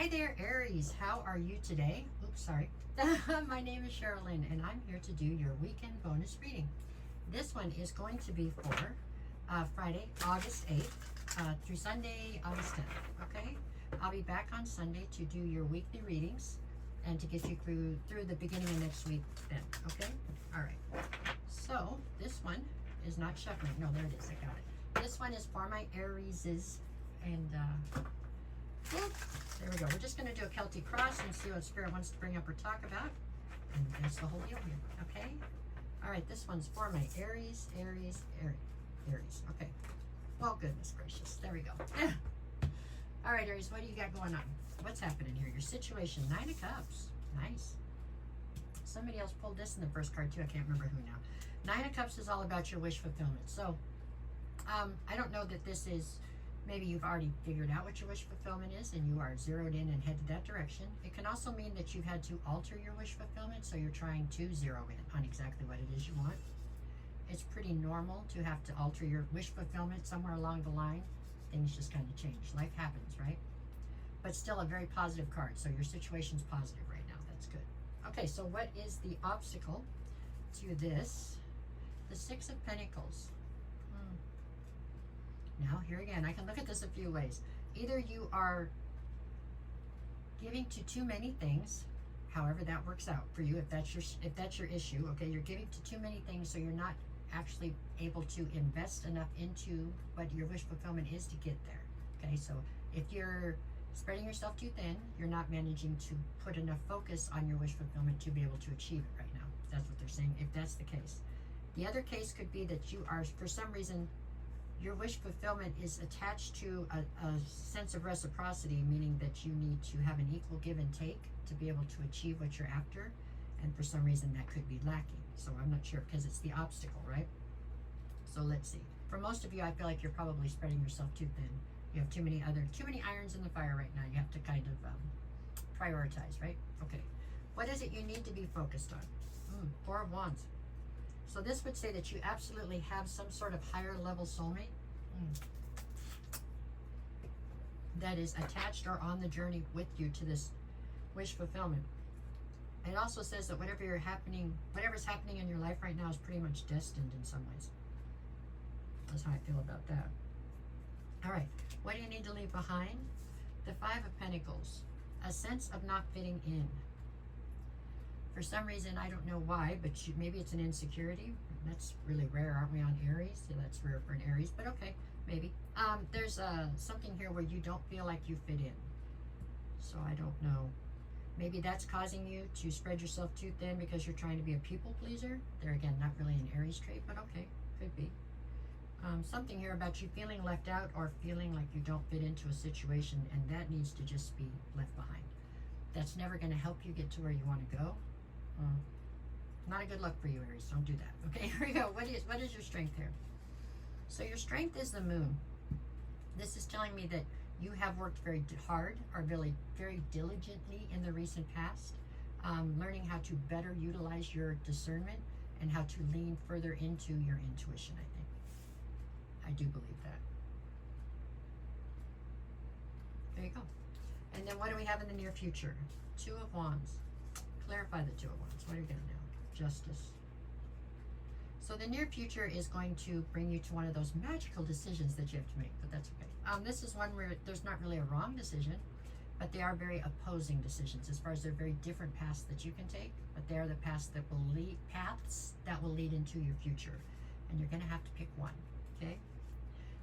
Hi there, Aries. How are you today? Oops, sorry. My name is Sherilyn, and I'm here to do your weekend bonus reading. This one is going to be for Friday, August 8th through Sunday, August 10th, okay? I'll be back on Sunday to do your weekly readings and to get you through the beginning of next week then, okay? All right. So this one is not shuffling. No, there it is. I got it. This one is for my Arieses, and there we go. We're just going to do a Celtic cross and see what Spirit wants to bring up or talk about. And that's the whole deal here, okay? All right, this one's for my Aries. Okay. Well, goodness gracious. There we go. All right, Aries, what do you got going on? What's happening here? Your situation. 9 of Cups. Nice. Somebody else pulled this in the first card, too. I can't remember who now. 9 of Cups is all about your wish fulfillment. So, I don't know that this is... Maybe you've already figured out what your wish fulfillment is and you are zeroed in and headed that direction. It can also mean that you've had to alter your wish fulfillment, so you're trying to zero in on exactly what it is you want. It's pretty normal to have to alter your wish fulfillment somewhere along the line. Things just kind of change. Life happens, right? But still a very positive card, so your situation's positive right now. That's good. Okay, so what is the obstacle to this? The 6 of Pentacles. Now, here again, I can look at this a few ways. Either you are giving to too many things, however that works out for you, if that's your issue, okay? You're giving to too many things, so you're not actually able to invest enough into what your wish fulfillment is to get there, okay? So if you're spreading yourself too thin, you're not managing to put enough focus on your wish fulfillment to be able to achieve it right now. That's what they're saying, if that's the case. The other case could be that you are, for some reason, your wish fulfillment is attached to a sense of reciprocity, meaning that you need to have an equal give and take to be able to achieve what you're after. And for some reason that could be lacking. So I'm not sure, because it's the obstacle, right? So let's see. For most of you, I feel like you're probably spreading yourself too thin. You have too many irons in the fire right now. You have to kind of prioritize, right? Okay. What is it you need to be focused on? 4 of Wands. So this would say that you absolutely have some sort of higher level soulmate that is attached or on the journey with you to this wish fulfillment. It also says that whatever's happening in your life right now is pretty much destined in some ways. That's how I feel about that. All right, what do you need to leave behind? The 5 of Pentacles, a sense of not fitting in. For some reason, I don't know why, but maybe it's an insecurity. That's really rare, aren't we, on Aries? Yeah, that's rare for an Aries, but okay, maybe. There's something here where you don't feel like you fit in. So I don't know. Maybe that's causing you to spread yourself too thin because you're trying to be a people pleaser. There again, not really an Aries trait, but okay, could be. Something here about you feeling left out or feeling like you don't fit into a situation, and that needs to just be left behind. That's never going to help you get to where you want to go. Not a good look for you, Aries. Don't do that. Okay, here we go. What is your strength here? So your strength is the Moon. This is telling me that you have worked very hard or really very diligently in the recent past, learning how to better utilize your discernment and how to lean further into your intuition, I think. I do believe that. There you go. And then what do we have in the near future? 2 of Wands. Clarify the 2 of Wands. What are you going to do? Justice. So the near future is going to bring you to one of those magical decisions that you have to make, but that's okay. This is one where there's not really a wrong decision, but they are very opposing decisions as far as they're very different paths that you can take, but they are the paths that will lead into your future, and you're going to have to pick one, okay?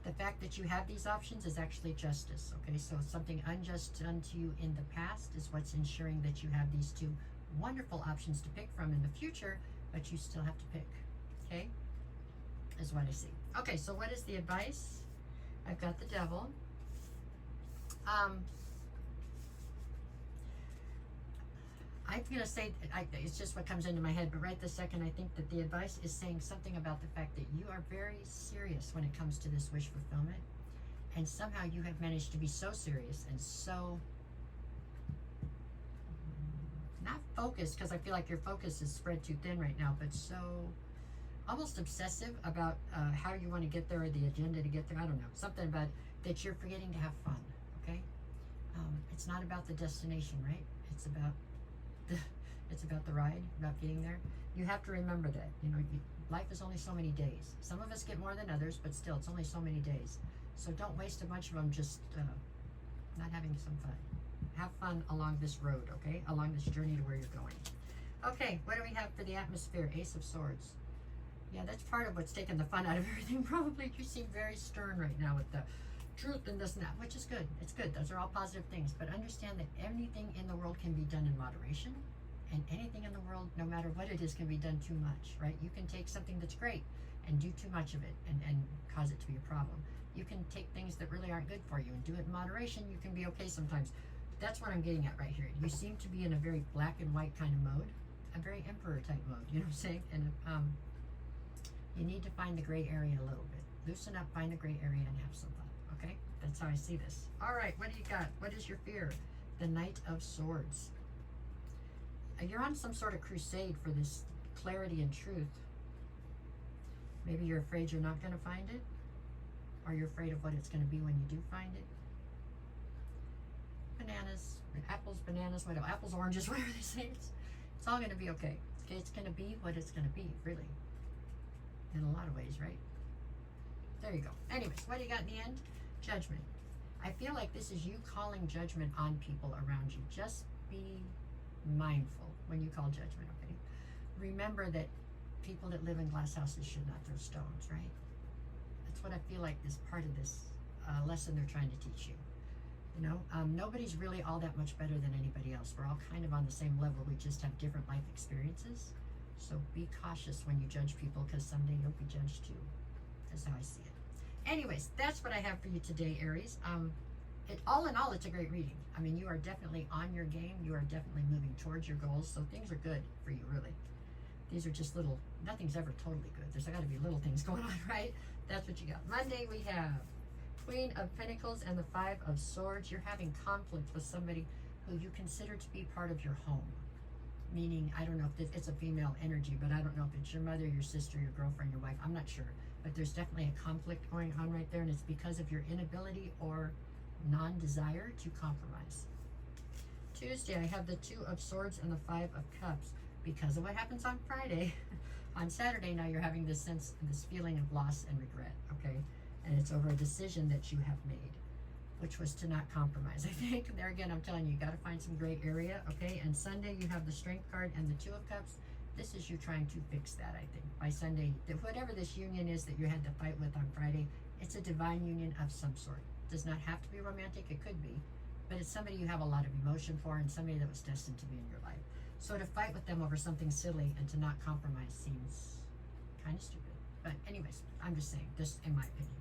The fact that you have these options is actually justice, okay? So something unjust done to you in the past is what's ensuring that you have these 2 wonderful options to pick from in the future, but you still have to pick, okay? Is what I see. Okay, so what is the advice? I've got the Devil. I'm going to say, it's just what comes into my head, but right this second, I think that the advice is saying something about the fact that you are very serious when it comes to this wish fulfillment, and somehow you have managed to be so serious and so not focused, because I feel like your focus is spread too thin right now, but so almost obsessive about how you want to get there or the agenda to get there. I don't know, something about that you're forgetting to have fun, okay? It's not about the destination, right? It's about the ride, about getting there. You have to remember that, life is only so many days. Some of us get more than others, but still, it's only so many days. So don't waste a bunch of them just not having some fun. Have fun along this road, okay? Along this journey to where you're going. Okay, what do we have for the atmosphere? Ace of Swords. Yeah, that's part of what's taking the fun out of everything. Probably you seem very stern right now with the truth and this and that, which is good. It's good. Those are all positive things. But understand that anything in the world can be done in moderation. And anything in the world, no matter what it is, can be done too much, right? You can take something that's great and do too much of it and cause it to be a problem. You can take things that really aren't good for you and do it in moderation. You can be okay sometimes. That's what I'm getting at right here. You seem to be in a very black and white kind of mode, a very emperor type mode, you know what I'm saying? And you need to find the gray area a little bit. Loosen up, find the gray area, and have some fun, okay? That's how I see this. All right, what do you got? What is your fear? The Knight of Swords. You're on some sort of crusade for this clarity and truth. Maybe you're afraid you're not going to find it, or you're afraid of what it's going to be when you do find it. Bananas, apples, bananas, whatever, apples, oranges, whatever they say. It's all going to be okay. Okay, it's going to be what it's going to be, really. In a lot of ways, right? There you go. Anyways, what do you got in the end? Judgment. I feel like this is you calling judgment on people around you. Just be mindful when you call judgment, okay? Remember that people that live in glass houses should not throw stones, right? That's what I feel like is part of this lesson they're trying to teach you. Nobody's really all that much better than anybody else. We're all kind of on the same level. We just have different life experiences. So be cautious when you judge people, because someday you'll be judged too. That's how I see it. Anyways, that's what I have for you today, Aries. All in all, it's a great reading. I mean, you are definitely on your game. You are definitely moving towards your goals. So things are good for you, really. These are just little, nothing's ever totally good. There's got to be little things going on, right? That's what you got. Monday, we have Queen of Pentacles and the Five of Swords. You're having conflict with somebody who you consider to be part of your home. Meaning, I don't know if it's a female energy, but I don't know if it's your mother, your sister, your girlfriend, your wife. I'm not sure. But there's definitely a conflict going on right there, and it's because of your inability or non-desire to compromise. Tuesday, I have the Two of Swords and the Five of Cups. Because of what happens on Friday, on Saturday now you're having this sense, this feeling of loss and regret, okay? And it's over a decision that you have made, which was to not compromise. I think there again, I'm telling you, you got to find some gray area, okay? And Sunday, you have the Strength card and the Two of Cups. This is you trying to fix that, I think. By Sunday, whatever this union is that you had to fight with on Friday, it's a divine union of some sort. It does not have to be romantic, it could be, but it's somebody you have a lot of emotion for and somebody that was destined to be in your life. So to fight with them over something silly and to not compromise seems kind of stupid. But anyways, I'm just saying, this in my opinion.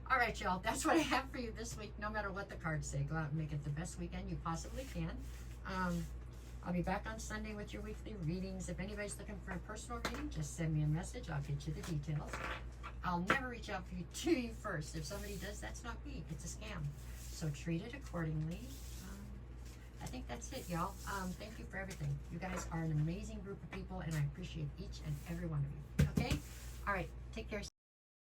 All right, y'all, that's what I have for you this week. No matter what the cards say, go out and make it the best weekend you possibly can. I'll be back on Sunday with your weekly readings. If anybody's looking for a personal reading, just send me a message. I'll get you the details. I'll never reach out to you first. If somebody does, that's not me. It's a scam. So treat it accordingly. I think that's it, y'all. Thank you for everything. You guys are an amazing group of people, and I appreciate each and every one of you. Okay? All right. Take care.